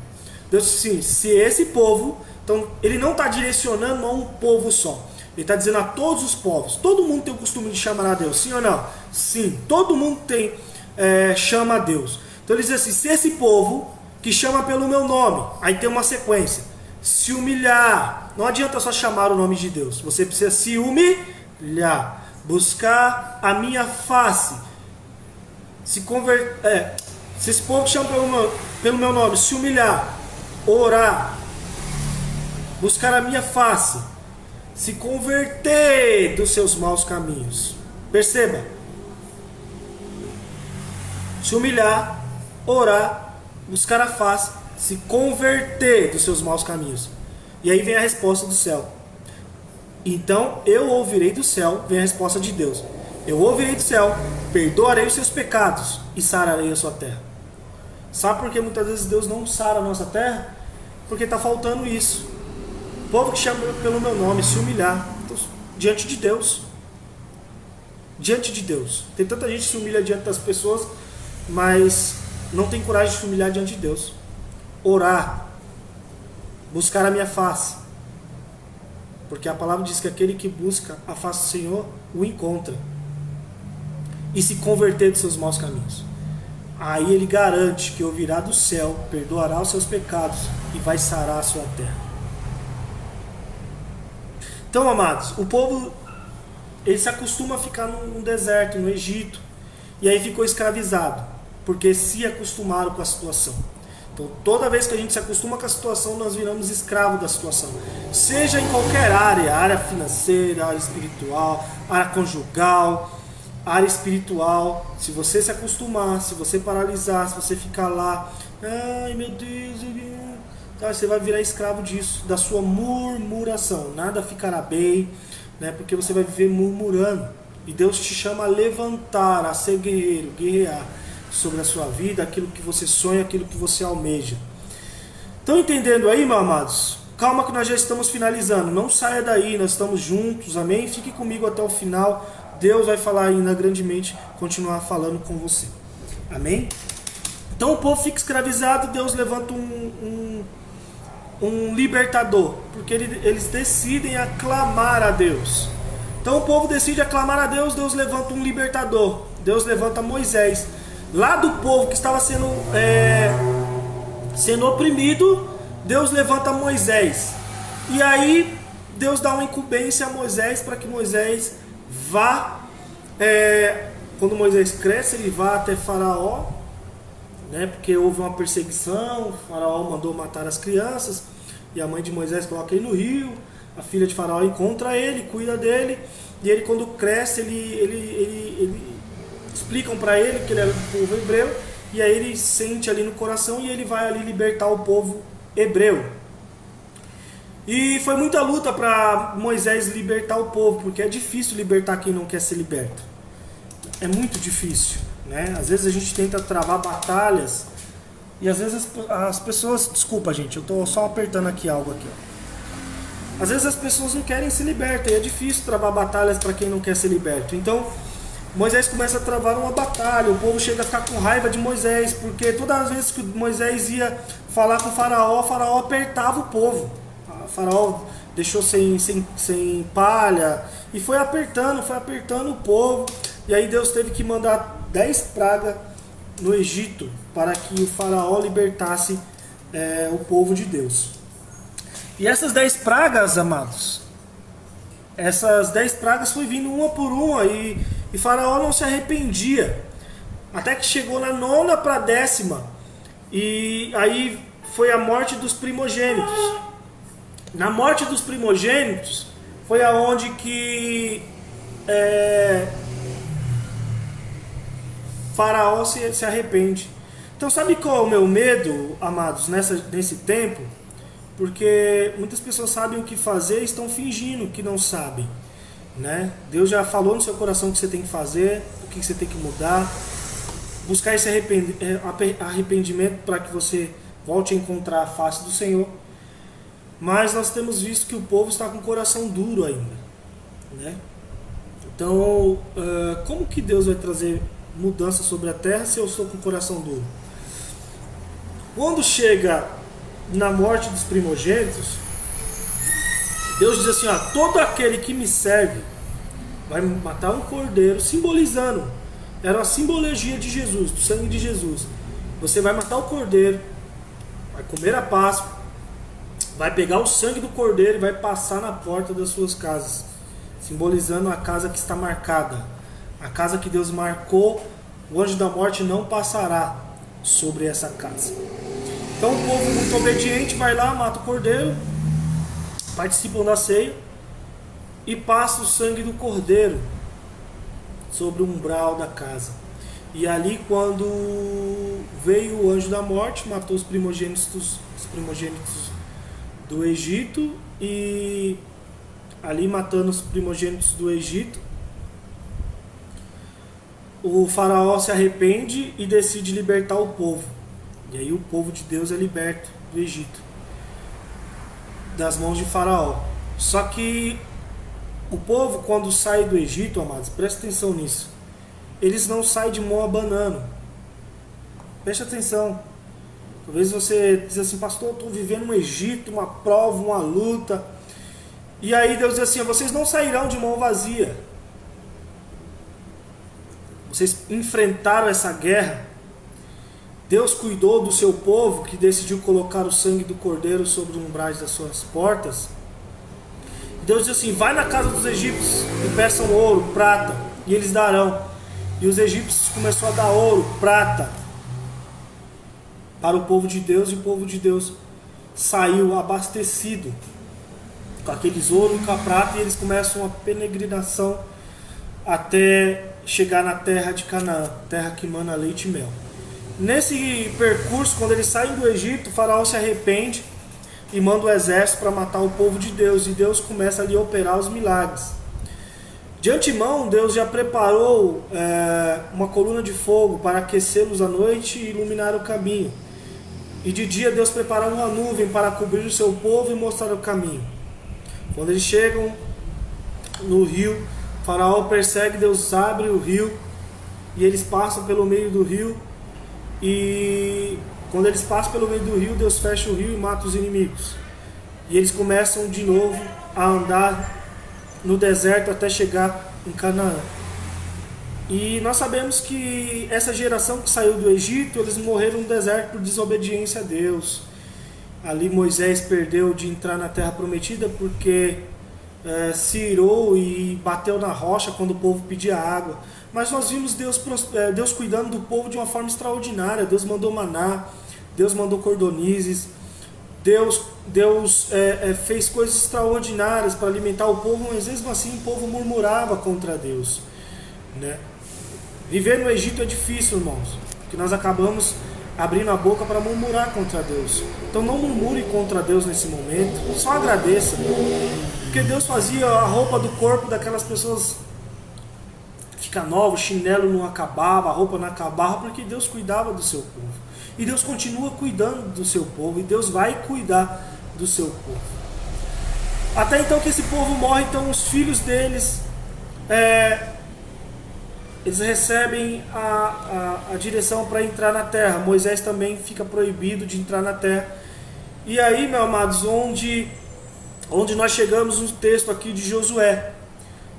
Deus disse assim, se esse povo, então ele não está direcionando a um povo só. Ele está dizendo a todos os povos. Todo mundo tem o costume de chamar a Deus, sim ou não? Sim, todo mundo chama a Deus. Então ele diz assim, se esse povo que chama pelo meu nome, aí tem uma sequência, se humilhar, não adianta só chamar o nome de Deus, você precisa se humilhar, buscar a minha face, se converter, se esse povo que chama pelo meu nome, se humilhar, orar, buscar a minha face, se converter dos seus maus caminhos. Perceba, se humilhar, orar, buscar a face, se converter dos seus maus caminhos. E aí vem a resposta do céu. Então eu ouvirei do céu, vem a resposta de Deus. Eu ouvirei do céu, perdoarei os seus pecados e sararei a sua terra. Sabe por que muitas vezes Deus não sara a nossa terra? Porque está faltando isso. O povo que chama pelo meu nome, se humilhar diante de Deus. Diante de Deus. Tem tanta gente que se humilha diante das pessoas, mas não tem coragem de se humilhar diante de Deus. Orar, buscar a minha face, porque a palavra diz que aquele que busca a face do Senhor o encontra, e se converter dos seus maus caminhos. Aí ele garante que ouvirá do céu, perdoará os seus pecados e vai sarar a sua terra. Então, amados, o povo ele se acostuma a ficar no deserto, no Egito, e aí ficou escravizado, porque se acostumaram com a situação. Então, toda vez que a gente se acostuma com a situação, nós viramos escravo da situação. Seja em qualquer área financeira, área espiritual, área conjugal, área espiritual. Se você se acostumar, se você paralisar, se você ficar lá, ai meu Deus, você vai virar escravo disso, da sua murmuração. Nada ficará bem, né? Porque você vai viver murmurando. E Deus te chama a levantar, a ser guerreiro, guerrear sobre a sua vida, aquilo que você sonha, aquilo que você almeja. Estão entendendo aí, meus amados? Calma que nós já estamos finalizando. Não saia daí, nós estamos juntos, amém? Fique comigo até o final. Deus vai falar ainda grandemente, continuar falando com você. Amém? Então o povo fica escravizado, Deus levanta um libertador, porque eles decidem aclamar a Deus. Então o povo decide aclamar a Deus, Deus levanta um libertador. Deus levanta Moisés. Lá do povo que estava sendo oprimido, Deus levanta Moisés. E aí Deus dá uma incumbência a Moisés para que Moisés vá, quando Moisés cresce, ele vá até Faraó, né, porque houve uma perseguição, o Faraó mandou matar as crianças, e a mãe de Moisés coloca ele no rio, a filha de Faraó encontra ele, cuida dele, e ele quando cresce, ele explicam para ele que ele era do povo hebreu, e aí ele sente ali no coração e ele vai ali libertar o povo hebreu. E foi muita luta para Moisés libertar o povo, porque é difícil libertar quem não quer ser liberto. É muito difícil, né? Às vezes a gente tenta travar batalhas e às vezes as pessoas... Desculpa, gente, eu tô só apertando aqui algo aqui, ó. Às vezes as pessoas não querem se libertar e é difícil travar batalhas para quem não quer ser liberto. Então Moisés começa a travar uma batalha, o povo chega a ficar com raiva de Moisés, porque todas as vezes que Moisés ia falar com o Faraó apertava o povo. O Faraó deixou sem palha e foi apertando o povo. E aí Deus teve que mandar 10 pragas no Egito para que o Faraó libertasse o povo de Deus. E essas 10 pragas, amados, essas 10 pragas foi vindo uma por uma e Faraó não se arrependia, até que chegou na 9ª para a 10ª, e aí foi a morte dos primogênitos. Na morte dos primogênitos foi aonde que Faraó se arrepende. Então sabe qual é o meu medo, amados, nesse tempo? Porque muitas pessoas sabem o que fazer e estão fingindo que não sabem, né? Deus já falou no seu coração o que você tem que fazer, o que você tem que mudar, buscar esse arrependimento para que você volte a encontrar a face do Senhor. Mas nós temos visto que o povo está com o coração duro ainda, né? O Então, como que Deus vai trazer mudança sobre a terra se eu estou com o coração duro? Quando chega na morte dos primogênitos, Deus diz assim, todo aquele que me serve vai matar um cordeiro, simbolizando, era uma simbologia de Jesus, do sangue de Jesus. Você vai matar o cordeiro, vai comer a Páscoa, vai pegar o sangue do cordeiro e vai passar na porta das suas casas, simbolizando a casa que está marcada, a casa que Deus marcou. O anjo da morte não passará sobre essa casa. Então o povo muito obediente vai lá, mata o cordeiro, participam da ceia e passa o sangue do cordeiro sobre o umbral da casa. E ali, quando veio o anjo da morte, matou os primogênitos do Egito, e ali matando os primogênitos do Egito, o faraó se arrepende e decide libertar o povo. E aí o povo de Deus é liberto do Egito, das mãos de faraó. Só que o povo, quando sai do Egito, amados, presta atenção nisso, eles não saem de mão abanando. Preste atenção. Talvez você diz assim, pastor, eu estou vivendo no Egito, uma prova, uma luta. E aí Deus diz assim, vocês não sairão de mão vazia. Vocês enfrentaram essa guerra. Deus cuidou do seu povo, que decidiu colocar o sangue do cordeiro sobre os umbrais das suas portas. Deus diz assim, vai na casa dos egípcios e peçam ouro, prata, e eles darão. E os egípcios começaram a dar ouro, prata para o povo de Deus, e o povo de Deus saiu abastecido com aqueles ouro e com a prata, e eles começam a peregrinação até chegar na terra de Canaã, terra que mana leite e mel. Nesse percurso, quando eles saem do Egito, o faraó se arrepende e manda o exército para matar o povo de Deus, e Deus começa ali a operar os milagres. De antemão, Deus já preparou uma coluna de fogo para aquecê-los à noite e iluminar o caminho. E de dia Deus preparou uma nuvem para cobrir o seu povo e mostrar o caminho. Quando eles chegam no rio, o faraó persegue, Deus abre o rio e eles passam pelo meio do rio. E quando eles passam pelo meio do rio, Deus fecha o rio e mata os inimigos. E eles começam de novo a andar no deserto até chegar em Canaã. E nós sabemos que essa geração que saiu do Egito, eles morreram no deserto por desobediência a Deus. Ali Moisés perdeu de entrar na terra prometida porque se irou e bateu na rocha quando o povo pedia água. Mas nós vimos Deus cuidando do povo de uma forma extraordinária. Deus mandou maná, Deus mandou cordonizes, Deus fez coisas extraordinárias para alimentar o povo, mas mesmo assim o povo murmurava contra Deus, né? Viver no Egito é difícil, irmãos, porque nós acabamos abrindo a boca para murmurar contra Deus. Então não murmure contra Deus nesse momento, só agradeça, porque Deus fazia a roupa do corpo daquelas pessoas ficar nova, o chinelo não acabava, a roupa não acabava, porque Deus cuidava do seu povo. E Deus continua cuidando do seu povo, e Deus vai cuidar do seu povo. Até então que esse povo morre, então os filhos deles, eles recebem a direção para entrar na terra. Moisés também fica proibido de entrar na terra. E aí, meus amados, onde nós chegamos no texto aqui de Josué,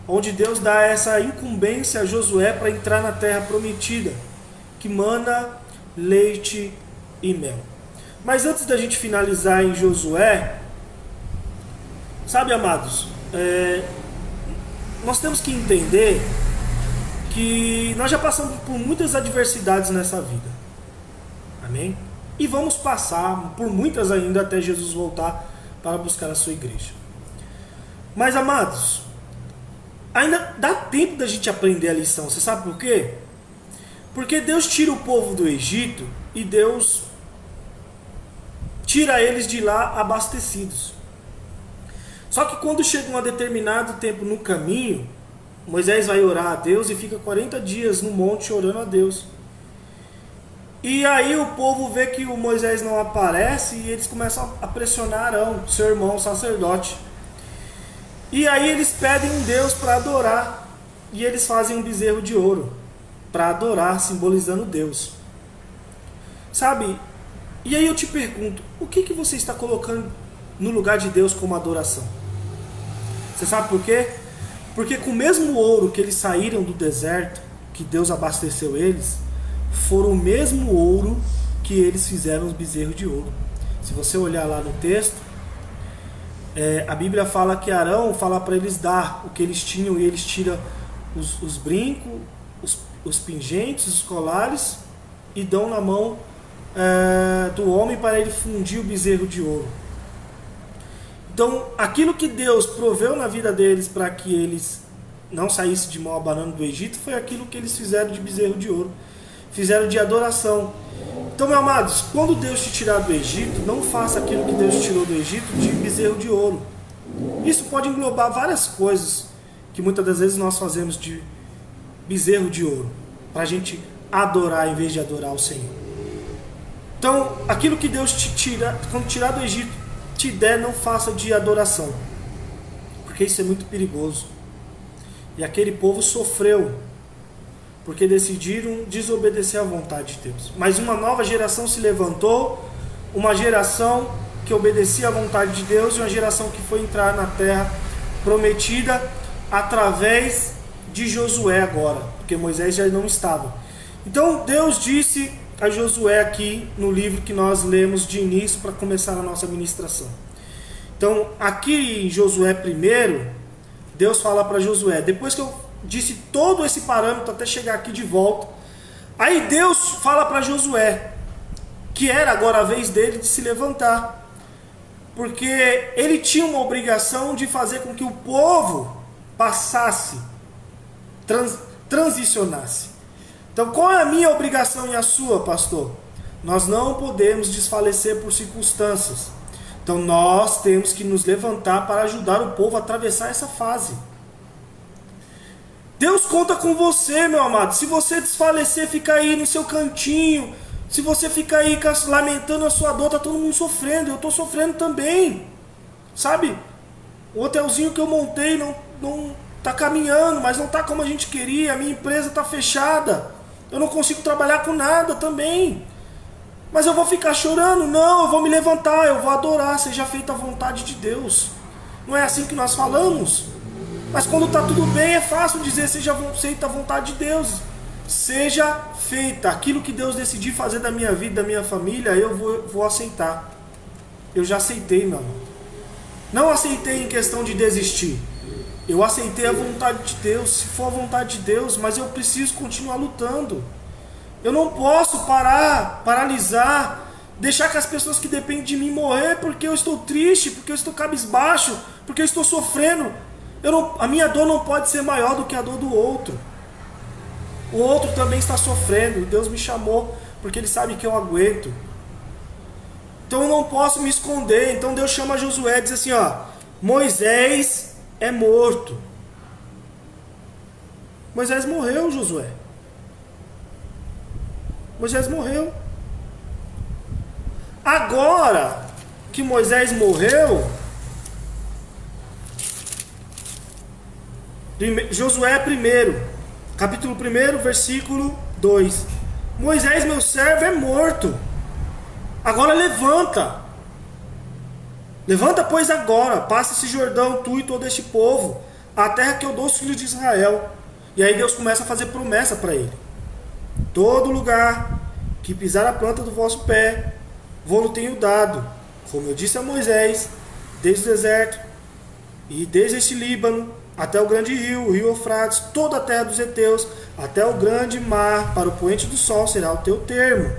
onde Deus dá essa incumbência a Josué para entrar na terra prometida, que mana leite e mel. Mas antes da gente finalizar em Josué, sabe, amados, nós temos que entender que nós já passamos por muitas adversidades nessa vida, amém? E vamos passar por muitas ainda até Jesus voltar para buscar a sua igreja. Mas, amados, ainda dá tempo da gente aprender a lição. Você sabe por quê? Porque Deus tira o povo do Egito e Deus tira eles de lá abastecidos. Só que quando chega um determinado tempo no caminho, Moisés vai orar a Deus e fica 40 dias no monte orando a Deus. E aí o povo vê que o Moisés não aparece e eles começam a pressionar Arão, seu irmão sacerdote. E aí eles pedem um Deus para adorar. e eles fazem um bezerro de ouro para adorar, simbolizando Deus. Sabe? E aí eu te pergunto, o que você está colocando no lugar de Deus como adoração? Você sabe por quê? Porque com o mesmo ouro que eles saíram do deserto, que Deus abasteceu eles, foram o mesmo ouro que eles fizeram os bezerros de ouro. Se você olhar lá no texto, a Bíblia fala que Arão fala para eles dar o que eles tinham, e eles tiram os brincos, os pingentes, os colares, e dão na mão do homem para ele fundir o bezerro de ouro. Então, aquilo que Deus proveu na vida deles para que eles não saíssem de mão abanando do Egito, foi aquilo que eles fizeram de bezerro de ouro. Fizeram de adoração. Então, meus amados, quando Deus te tirar do Egito, não faça aquilo que Deus te tirou do Egito de bezerro de ouro. Isso pode englobar várias coisas que muitas das vezes nós fazemos de bezerro de ouro, para a gente adorar em vez de adorar o Senhor. Então, aquilo que Deus te tira, quando tirar do Egito, te der, não faça de adoração, porque isso é muito perigoso. E aquele povo sofreu porque decidiram desobedecer à vontade de Deus. Mas uma nova geração se levantou, uma geração que obedecia à vontade de Deus, e uma geração que foi entrar na terra prometida através de Josué agora, porque Moisés já não estava. Então Deus disse a Josué aqui no livro que nós lemos de início para começar a nossa ministração. Então aqui em Josué 1, Deus fala para Josué, depois que eu disse todo esse parâmetro até chegar aqui de volta, aí Deus fala para Josué que era agora a vez dele de se levantar, porque ele tinha uma obrigação de fazer com que o povo passasse, transicionasse. Então qual é a minha obrigação e a sua, pastor? Nós não podemos desfalecer por circunstâncias. Então nós temos que nos levantar para ajudar o povo a atravessar essa fase. Deus conta com você, meu amado. Se você desfalecer, ficar aí no seu cantinho, se você ficar aí lamentando a sua dor, tá todo mundo sofrendo, eu estou sofrendo também. Sabe? O hotelzinho que eu montei não tá caminhando, mas não tá como a gente queria, a minha empresa tá fechada, eu não consigo trabalhar com nada também. Mas eu vou ficar chorando? Não, eu vou me levantar, eu vou adorar, seja feita a vontade de Deus. Não é assim que nós falamos? Mas quando está tudo bem, é fácil dizer, seja feita a vontade de Deus. Seja feita aquilo que Deus decidir fazer da minha vida, da minha família, eu vou aceitar. Eu já aceitei, meu amor. Não aceitei em questão de desistir. Eu aceitei a vontade de Deus, se for a vontade de Deus, mas eu preciso continuar lutando. Eu não posso paralisar, deixar que as pessoas que dependem de mim morrer porque eu estou triste, porque eu estou cabisbaixo, porque eu estou sofrendo. A minha dor não pode ser maior do que a dor do outro. O outro também está sofrendo. Deus me chamou porque Ele sabe que eu aguento. Então eu não posso me esconder. Então Deus chama Josué e diz assim, Moisés é morto. Moisés morreu, Josué. Moisés morreu. Agora que Moisés morreu, Josué 1, capítulo 1, versículo 2. Moisés, meu servo, é morto. Agora levanta. Levanta, pois, agora. Passa esse Jordão, tu e todo este povo, a terra que eu dou aos filhos de Israel. E aí Deus começa a fazer promessa para ele. Todo lugar que pisar a planta do vosso pé, vou-lo tenho dado, como eu disse a Moisés, desde o deserto e desde este Líbano até o grande rio, o rio Eufrates, toda a terra dos heteus, até o grande mar, para o poente do sol será o teu termo.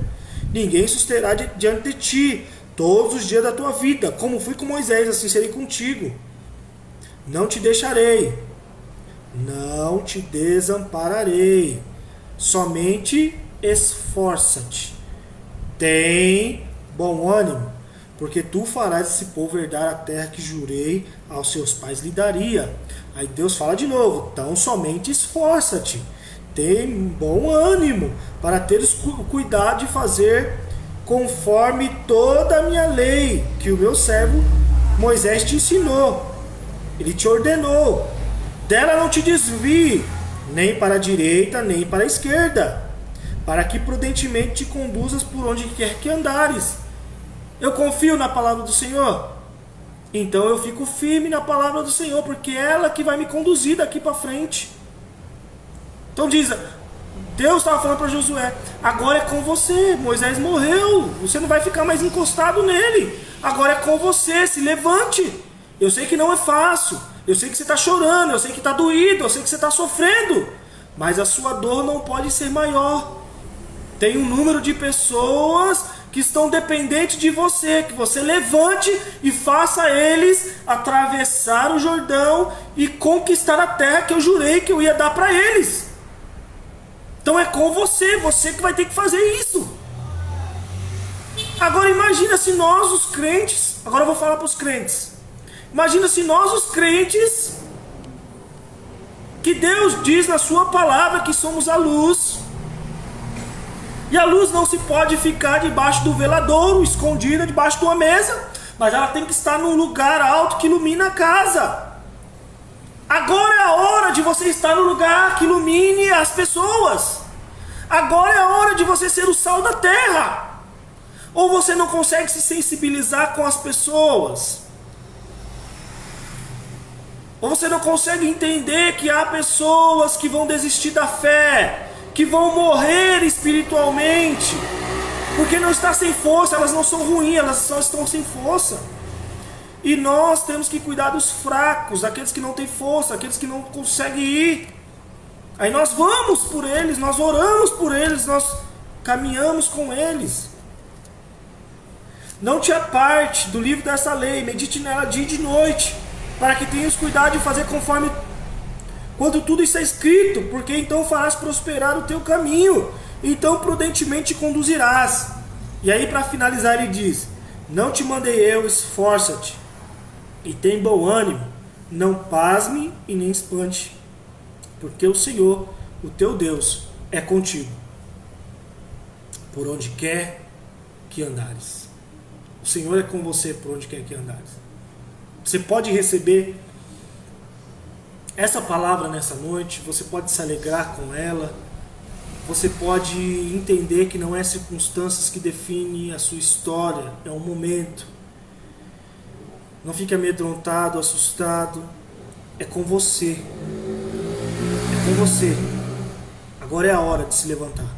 Ninguém susterá diante de ti todos os dias da tua vida. Como fui com Moisés, assim serei contigo. Não te deixarei, não te desampararei. Somente esforça-te, tem bom ânimo, porque tu farás esse povo herdar a terra que jurei aos seus pais lhe daria. Aí Deus fala de novo, então somente esforça-te, tem bom ânimo, para teres cuidado de fazer conforme toda a minha lei, que o meu servo Moisés te ensinou, ele te ordenou. Dela não te desvie, nem para a direita, nem para a esquerda, para que prudentemente te conduzas por onde quer que andares. Eu confio na palavra do Senhor, então eu fico firme na palavra do Senhor, porque é ela que vai me conduzir daqui para frente. Então diz, Deus estava falando para Josué, agora é com você, Moisés morreu, você não vai ficar mais encostado nele, agora é com você, se levante. Eu sei que não é fácil, eu sei que você está chorando, eu sei que está doído, eu sei que você está sofrendo, mas a sua dor não pode ser maior. Tem um número de pessoas que estão dependentes de você, que você levante e faça eles atravessar o Jordão e conquistar a terra que eu jurei que eu ia dar para eles. Então é com você, você que vai ter que fazer isso. Agora imagina se nós os crentes, agora eu vou falar para os crentes, imagina se nós os crentes, que Deus diz na sua palavra que somos a luz, e a luz não se pode ficar debaixo do veladouro, escondida debaixo de uma mesa, mas ela tem que estar num lugar alto que ilumina a casa. Agora é a hora de você estar no lugar que ilumine as pessoas. Agora é a hora de você ser o sal da terra. Ou você não consegue se sensibilizar com as pessoas? Ou você não consegue entender que há pessoas que vão desistir da fé, que vão morrer espiritualmente, porque não está sem força? Elas não são ruins, elas só estão sem força. E nós temos que cuidar dos fracos, aqueles que não têm força, aqueles que não conseguem ir. Aí nós vamos por eles, nós oramos por eles, nós caminhamos com eles. Não te aparte do livro dessa lei, medite nela dia e de noite, para que tenhas cuidado de fazer conforme quando tudo está escrito, porque então farás prosperar o teu caminho, então prudentemente te conduzirás. E aí, para finalizar, ele diz: não te mandei eu, esforça-te e tem bom ânimo, não pasme e nem espante, porque o Senhor, o teu Deus, é contigo, por onde quer que andares. O Senhor é com você por onde quer que andares. Você pode receber essa palavra nessa noite, você pode se alegrar com ela, você pode entender que não é circunstâncias que definem a sua história, é um momento. Não fique amedrontado, assustado, é com você. É com você. Agora é a hora de se levantar.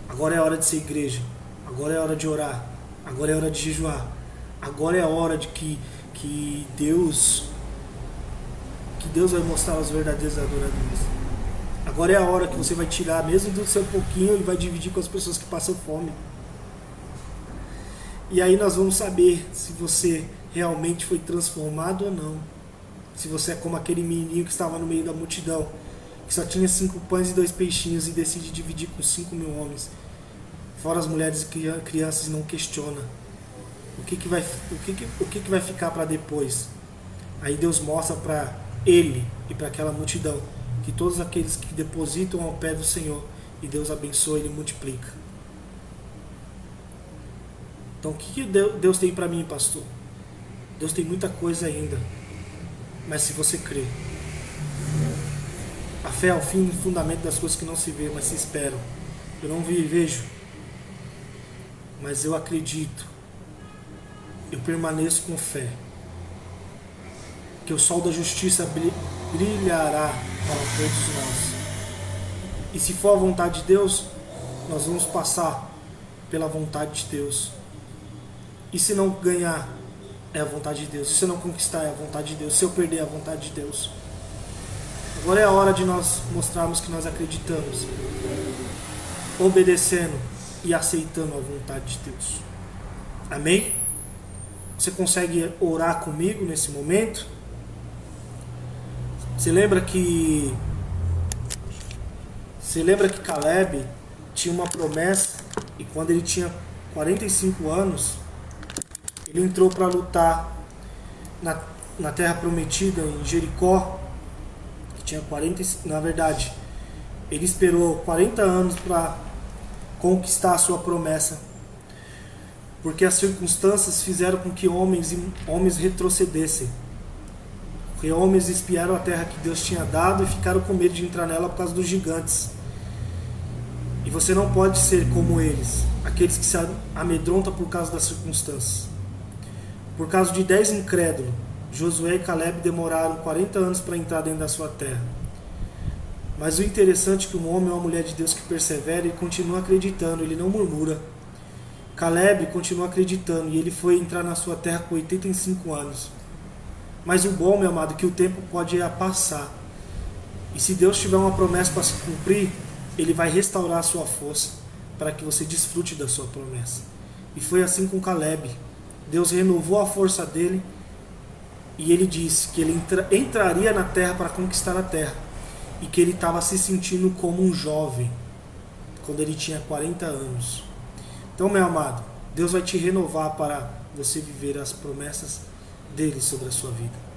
Agora é a hora de ser igreja. Agora é a hora de orar. Agora é a hora de jejuar. Agora é a hora de que Deus vai mostrar os verdadeiros adoradores. Agora é a hora que você vai tirar mesmo do seu pouquinho e vai dividir com as pessoas que passam fome. E aí nós vamos saber se você realmente foi transformado ou não. Se você é como aquele menininho que estava no meio da multidão, que só tinha 5 pães e 2 peixinhos e decide dividir com 5.000 homens. Fora as mulheres e crianças, não questiona. O que vai ficar para depois? Aí Deus mostra para ele e para aquela multidão que todos aqueles que depositam ao pé do Senhor e Deus abençoa, Ele multiplica. Então o que Deus tem para mim, pastor? Deus tem muita coisa ainda, mas se você crer, a fé é o fim e fundamento das coisas que não se vê, mas se esperam. Eu não vejo, mas eu acredito, eu permaneço com fé, que o sol da justiça brilhará para todos nós. E se for a vontade de Deus, nós vamos passar pela vontade de Deus. E se não ganhar, é a vontade de Deus. E se eu não conquistar, é a vontade de Deus. Se eu perder, é a vontade de Deus. Agora é a hora de nós mostrarmos que nós acreditamos, obedecendo e aceitando a vontade de Deus. Amém? Você consegue orar comigo nesse momento? Você lembra que Caleb tinha uma promessa, e quando ele tinha 45 anos, ele entrou para lutar na terra prometida, em Jericó, que tinha 40, na verdade, ele esperou 40 anos para conquistar a sua promessa, porque as circunstâncias fizeram com que homens retrocedessem. Porque homens espiaram a terra que Deus tinha dado e ficaram com medo de entrar nela por causa dos gigantes. E você não pode ser como eles, aqueles que se amedrontam por causa das circunstâncias. Por causa de 10 incrédulos, Josué e Caleb demoraram 40 anos para entrar dentro da sua terra. Mas o interessante é que um homem ou uma mulher de Deus que persevera e continua acreditando, ele não murmura. Caleb continua acreditando e ele foi entrar na sua terra com 85 anos. Mas o bom, meu amado, é que o tempo pode passar. E se Deus tiver uma promessa para se cumprir, Ele vai restaurar a sua força para que você desfrute da sua promessa. E foi assim com Caleb. Deus renovou a força dele e ele disse que ele entraria na terra para conquistar a terra. E que ele estava se sentindo como um jovem quando ele tinha 40 anos. Então, meu amado, Deus vai te renovar para você viver as promessas dele sobre a sua vida.